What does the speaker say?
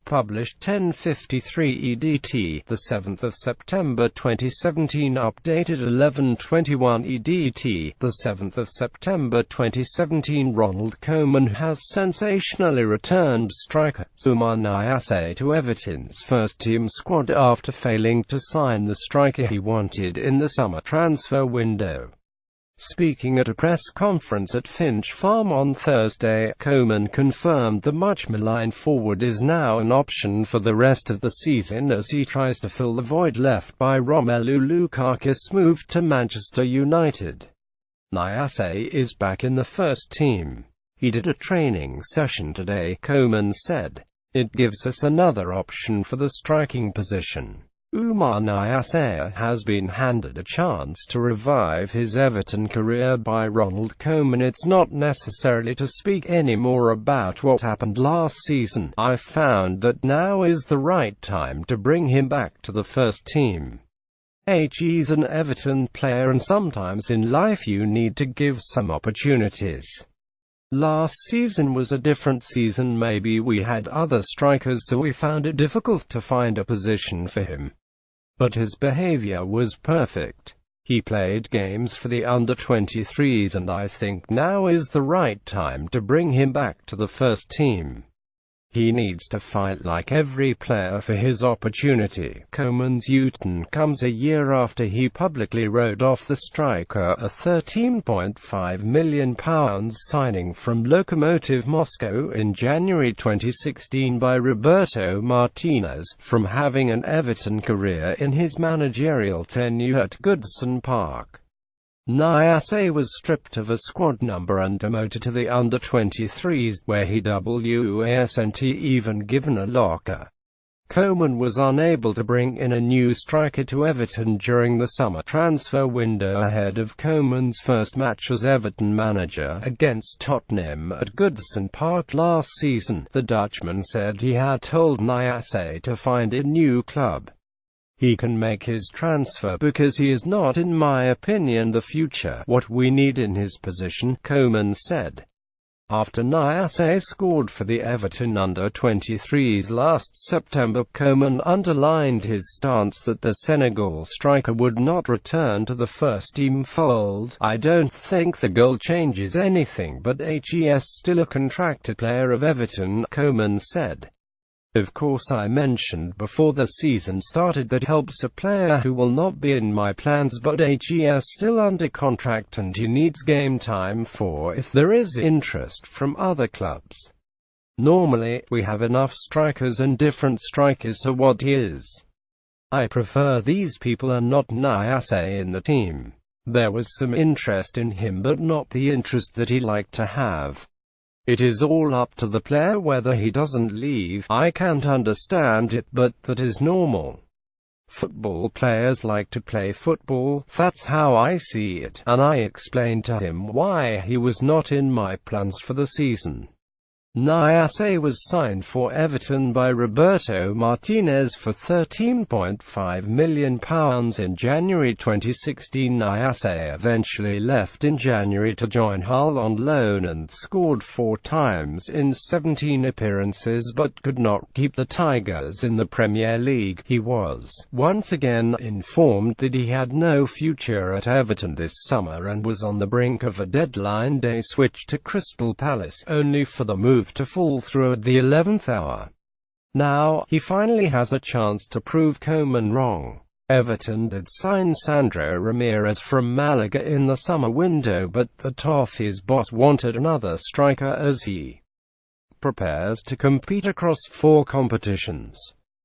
Published 10:53 EDT, the 7th of September 2017. Updated 11:21 EDT, the 7th of September 2017. Ronald Koeman has sensationally returned striker Oumar Niasse to Everton's first-team squad after failing to sign the striker he wanted in the summer transfer window. Speaking at a press conference at Finch Farm on Thursday, Koeman confirmed the much-maligned forward is now an option for the rest of the season as he tries to fill the void left by Romelu Lukakus' move to Manchester United. Niasse is back in the first team. He did a training session today, Koeman said. It gives us another option for the striking position. Oumar Niasse has been handed a chance to revive his Everton career by Ronald Koeman. It's not necessarily to speak any more about what happened last season. I found that now is the right time to bring him back to the first team. He's an Everton player, and sometimes in life you need to give some opportunities. Last season was a different season. Maybe we had other strikers, so we found it difficult to find a position for him. But his behavior was perfect. He played games for the under-23s, and I think now is the right time to bring him back to the first team. He needs to fight like every player for his opportunity. Koeman's U-turn comes a year after he publicly wrote off the striker a £13.5 million signing from Lokomotiv Moscow in January 2016 by Roberto Martinez, from having an Everton career in his managerial tenure at Goodison Park. Niasse was stripped of a squad number and demoted to the under-23s, where he wasn't even given a locker. Koeman was unable to bring in a new striker to Everton during the summer transfer window ahead of Koeman's first match as Everton manager against Tottenham at Goodison Park last season. The Dutchman said he had told Niasse to find a new club. He can make his transfer because he is not, in my opinion, the future. What we need in his position, Koeman said. After Niasse scored for the Everton under-23s last September, Koeman underlined his stance that the Senegal striker would not return to the first-team fold. I don't think the goal changes anything, but he's still a contracted player of Everton, Koeman said. Of course, I mentioned before the season started that helps a player who will not be in my plans, but he's still under contract and he needs game time for if there is interest from other clubs. Normally, we have enough strikers and different strikers to what he is. I prefer these people and not Niasse in the team. There was some interest in him, but not the interest that he liked to have. It is all up to the player whether he doesn't leave. I can't understand it, but that is normal. Football players like to play football, that's how I see it, and I explained to him why he was not in my plans for the season. Niasse was signed for Everton by Roberto Martinez for £13.5 million in January 2016. Niasse eventually left in January to join Hull on loan and scored 4 times in 17 appearances but could not keep the Tigers in the Premier League. He was once again informed that he had no future at Everton this summer and was on the brink of a deadline day switch to Crystal Palace, only for the move to fall through at the 11th hour. Now, he finally has a chance to prove Koeman wrong. Everton did sign Sandro Ramirez from Malaga in the summer window, but the Toffees boss wanted another striker as he prepares to compete across 4 competitions.